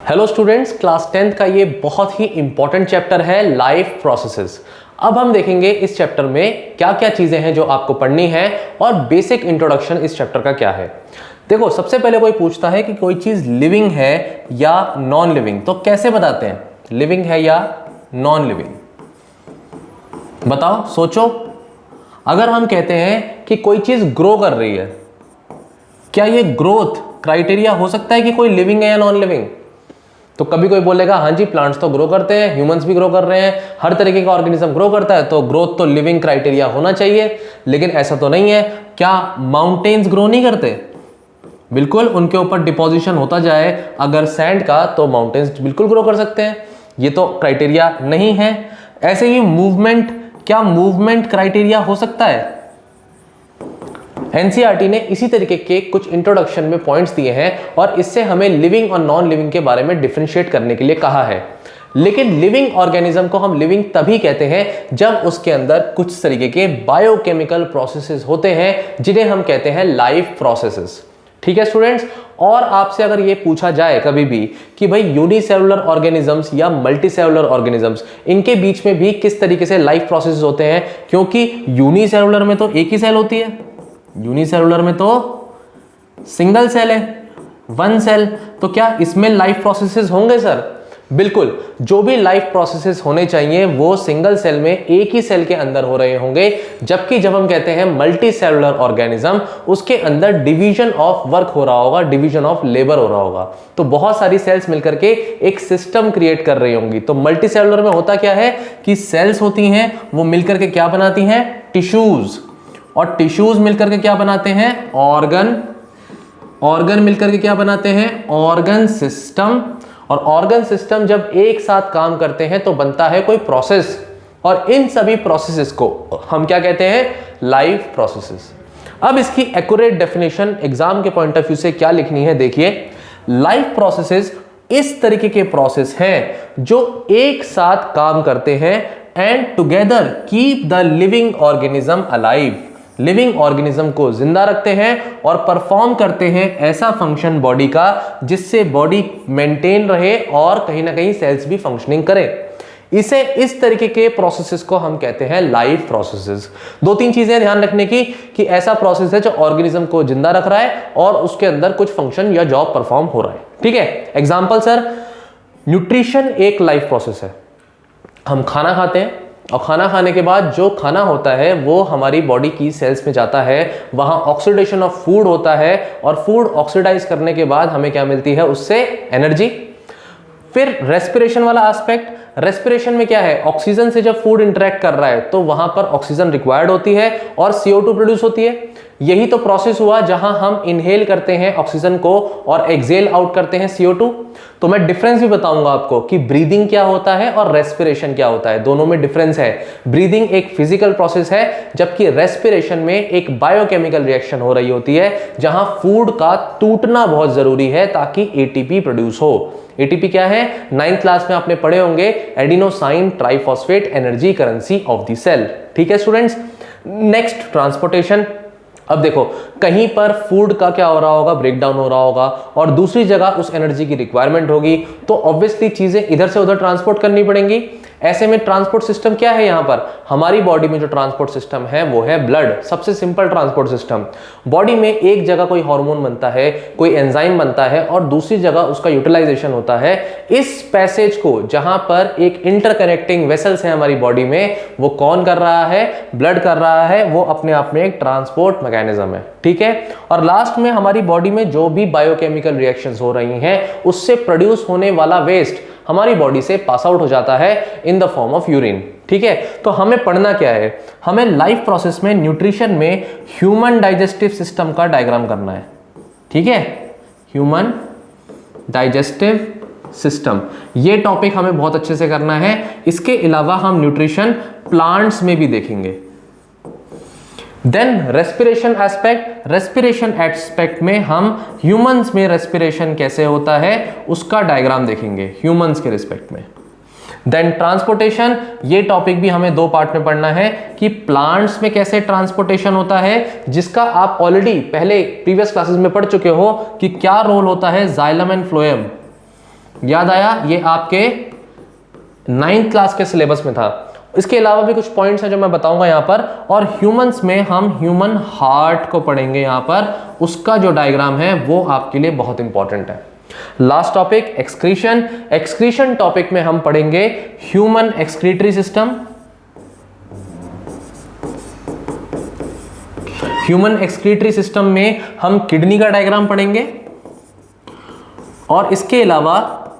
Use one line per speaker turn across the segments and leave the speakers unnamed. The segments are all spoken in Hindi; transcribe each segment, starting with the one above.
हेलो स्टूडेंट्स, क्लास 10th का ये बहुत ही इंपॉर्टेंट चैप्टर है लाइफ प्रोसेसेस। अब हम देखेंगे इस चैप्टर में क्या क्या चीजें हैं जो आपको पढ़नी है और बेसिक इंट्रोडक्शन इस चैप्टर का क्या है। देखो, सबसे पहले कोई पूछता है कि कोई चीज लिविंग है या नॉन लिविंग, तो कैसे बताते हैं लिविंग है या नॉन लिविंग? बताओ, सोचो। अगर हम कहते हैं कि कोई चीज ग्रो कर रही है, क्या ये ग्रोथ क्राइटेरिया हो सकता है कि कोई लिविंग है या नॉन लिविंग? तो कभी कोई बोलेगा हाँ जी, प्लांट्स तो ग्रो करते हैं, ह्यूमंस भी ग्रो कर रहे हैं, हर तरीके का ऑर्गेनिज्म ग्रो करता है, तो ग्रोथ तो लिविंग क्राइटेरिया होना चाहिए। लेकिन ऐसा तो नहीं है। क्या माउंटेन्स ग्रो नहीं करते? बिल्कुल, उनके ऊपर डिपोजिशन होता जाए अगर सैंड का, तो माउंटेन्स बिल्कुल ग्रो कर सकते हैं। ये तो क्राइटेरिया नहीं है। ऐसे ही मूवमेंट, क्या मूवमेंट क्राइटेरिया हो सकता है? एनसीईआरटी ने इसी तरीके के कुछ इंट्रोडक्शन में पॉइंट्स दिए हैं और इससे हमें लिविंग और नॉन लिविंग के बारे में डिफरेंशिएट करने के लिए कहा है। लेकिन लिविंग ऑर्गेनिज्म को हम लिविंग तभी कहते हैं जब उसके अंदर कुछ तरीके के बायोकेमिकल प्रोसेसेस होते हैं जिन्हें हम कहते हैं लाइफ प्रोसेसेस। ठीक है स्टूडेंट्स। और आपसे अगर ये पूछा जाए कभी भी कि भाई यूनिसेलुलर ऑर्गेनिजम्स या मल्टीसेलुलर ऑर्गेनिजम्स, इनके बीच में भी किस तरीके से लाइफ प्रोसेसेस होते हैं, क्योंकि यूनिसेलुलर में तो एक ही सेल होती है, यूनिसेलुलर में तो सिंगल सेल है, वन सेल, तो क्या इसमें लाइफ प्रोसेसेस होंगे सर? बिल्कुल, जो भी लाइफ प्रोसेसेस होने चाहिए वो सिंगल सेल में एक ही सेल के अंदर हो रहे होंगे। जबकि जब हम कहते हैं मल्टी सेलुलर ऑर्गेनिज्म, उसके अंदर डिवीजन ऑफ वर्क हो रहा होगा, डिवीजन ऑफ लेबर हो रहा होगा। तो बहुत सारी सेल्स मिलकर के एक सिस्टम क्रिएट कर रही होंगी। तो मल्टी सेलुलर में होता क्या है कि सेल्स होती हैं, वो मिलकर के क्या बनाती हैं? टिश्यूज। और टिश्यूज मिलकर के क्या बनाते हैं? ऑर्गन। ऑर्गन मिलकर के क्या बनाते हैं? Organ system. और ऑर्गन सिस्टम जब एक साथ काम करते हैं तो बनता है कोई प्रोसेस, और इन सभी प्रोसेसेस को हम क्या कहते हैं? Life processes. अब इसकी एक्यूरेट डेफिनेशन एग्जाम के पॉइंट ऑफ व्यू से क्या लिखनी है, देखिए। लाइफ प्रोसेसेस इस तरीके के प्रोसेस हैं जो एक साथ काम करते हैं and together keep the living organism alive. Living organism को जिंदा रखते हैं और परफॉर्म करते हैं ऐसा फंक्शन बॉडी का जिससे बॉडी मेंटेन रहे और कहीं ना कहीं सेल्स भी फंक्शनिंग करें। इसे, इस तरीके के प्रोसेसेस को हम कहते हैं लाइफ प्रोसेसेस। दो तीन चीजें ध्यान रखने की कि ऐसा प्रोसेस है जो ऑर्गेनिज्म को जिंदा रख रहा है और उसके अंदर कुछ फंक्शन या जॉब परफॉर्म हो रहा है। ठीक है, एग्जाम्पल सर, न्यूट्रिशन एक लाइफ प्रोसेस है। हम खाना खाते हैं और खाना खाने के बाद जो खाना होता है वो हमारी बॉडी की सेल्स में जाता है, वहां ऑक्सीडेशन ऑफ फूड होता है और फूड ऑक्सीडाइज करने के बाद हमें क्या मिलती है? उससे एनर्जी। फिर रेस्पिरेशन वाला एस्पेक्ट, रेस्पिरेशन में क्या है? ऑक्सीजन से जब फूड इंटरेक्ट कर रहा है तो वहां पर ऑक्सीजन रिक्वायर्ड होती है और CO2 प्रोड्यूस होती है। यही तो प्रोसेस हुआ जहां हम इनहेल करते हैं ऑक्सीजन को और एक्सहेल आउट करते हैं CO2। तो मैं डिफरेंस भी बताऊंगा आपको कि ब्रीदिंग क्या होता है और रेस्पिरेशन क्या होता है, दोनों में डिफरेंस है। ब्रीदिंग एक फिजिकल प्रोसेस है, जबकि रेस्पिरेशन में एक बायोकेमिकल रिएक्शन हो रही होती है जहां फूड का टूटना बहुत जरूरी है ताकि ATP प्रोड्यूस हो। ATP क्या है? 9th क्लास में आपने पढ़े होंगे, adenosine triphosphate energy currency of the cell. ठीक है स्टूडेंट्स। Next, transportation. अब देखो, कहीं पर फूड का क्या हो रहा होगा? ब्रेक डाउन हो रहा होगा और दूसरी जगह उस एनर्जी की रिक्वायरमेंट होगी, तो ऑब्वियसली चीजें इधर से उधर ट्रांसपोर्ट करनी पड़ेंगी। ऐसे में ट्रांसपोर्ट सिस्टम क्या है? यहां पर हमारी बॉडी में जो ट्रांसपोर्ट सिस्टम है वो है ब्लड। सबसे सिंपल ट्रांसपोर्ट सिस्टम। बॉडी में एक जगह कोई हार्मोन बनता है, कोई एंजाइम बनता है और दूसरी जगह उसका यूटिलाइजेशन होता है। इस पैसेज को, जहां पर एक इंटरकनेक्टिंग वेसल्स है हमारी बॉडी में, वो कौन कर रहा है? ब्लड कर रहा है। वो अपने आप में एक ट्रांसपोर्ट मैकेनिज्म है। ठीक है। और लास्ट में हमारी बॉडी में जो भी बायोकेमिकल रिएक्शंस हो रही हैं उससे प्रोड्यूस होने वाला वेस्ट हमारी बॉडी से पास आउट हो जाता है in the form of urine. ठीक है। तो हमें पढ़ना क्या है? हमें लाइफ प्रोसेस में, न्यूट्रिशन में ह्यूमन डाइजेस्टिव सिस्टम का डायग्राम करना है। ठीक है, ह्यूमन डाइजेस्टिव सिस्टम, ये टॉपिक हमें बहुत अच्छे से करना है। इसके अलावा हम न्यूट्रिशन प्लांट्स में भी देखेंगे। Then respiration aspect, respiration aspect में हम ह्यूमंस में रेस्पिरेशन कैसे होता है उसका डायग्राम देखेंगे ह्यूमंस के रिस्पेक्ट में। देन ट्रांसपोर्टेशन, ये टॉपिक भी हमें दो पार्ट में पढ़ना है कि प्लांट्स में कैसे ट्रांसपोर्टेशन होता है, जिसका आप ऑलरेडी पहले प्रीवियस क्लासेस में पढ़ चुके हो कि क्या रोल होता है जाइलम एंड फ्लोएम। याद आया? ये आपके 9th क्लास के सिलेबस में था। इसके अलावा भी कुछ पॉइंट्स हैं जो मैं बताऊंगा यहां पर। और ह्यूमंस में हम ह्यूमन हार्ट को पढ़ेंगे यहां पर, उसका जो डायग्राम है वो आपके लिए बहुत इंपॉर्टेंट है। Last topic excretion. Excretion topic में हम पढ़ेंगे human excretory system. Human excretory system में हम किडनी का डायग्राम पढ़ेंगे और इसके अलावा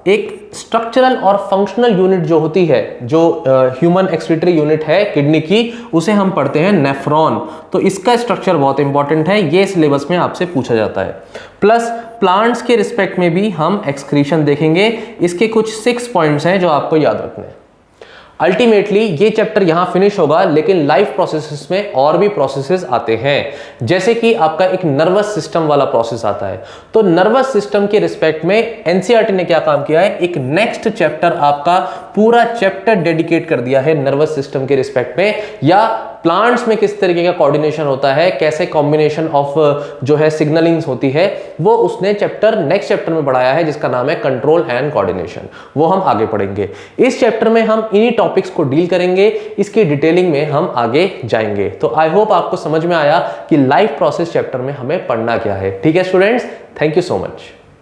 एक स्ट्रक्चरल और फंक्शनल यूनिट जो होती है, जो ह्यूमन एक्सक्रीटरी यूनिट है किडनी की, उसे हम पढ़ते हैं नेफ्रॉन। तो इसका स्ट्रक्चर बहुत इंपॉर्टेंट है, ये सिलेबस में आपसे पूछा जाता है। प्लस प्लांट्स के रिस्पेक्ट में भी हम एक्सक्रीशन देखेंगे। इसके कुछ 6 पॉइंट्स हैं जो आपको याद रखने हैं। अल्टीमेटली ये चैप्टर यहां फिनिश होगा, लेकिन लाइफ प्रोसेसेस में और भी प्रोसेसेस आते हैं, जैसे कि आपका एक नर्वस सिस्टम वाला प्रोसेस आता है। तो नर्वस सिस्टम के रिस्पेक्ट में एनसीईआरटी ने क्या काम किया है, एक नेक्स्ट चैप्टर आपका पूरा चैप्टर डेडिकेट कर दिया है नर्वस सिस्टम के रिस्पेक्ट में, या प्लांट्स में किस तरीके का कोऑर्डिनेशन होता है, कैसे कॉम्बिनेशन ऑफ जो है सिग्नलिंग्स होती है, वो उसने नेक्स्ट चैप्टर में पढ़ाया है, जिसका नाम है कंट्रोल एंड कोऑर्डिनेशन। वो हम आगे पढ़ेंगे। इस चैप्टर में हम इन्हीं टॉपिक्स को डील करेंगे, इसकी डिटेलिंग में हम आगे जाएंगे। तो आई होप आपको समझ में आया कि लाइफ प्रोसेस चैप्टर में हमें पढ़ना क्या है। ठीक है students, thank you so much.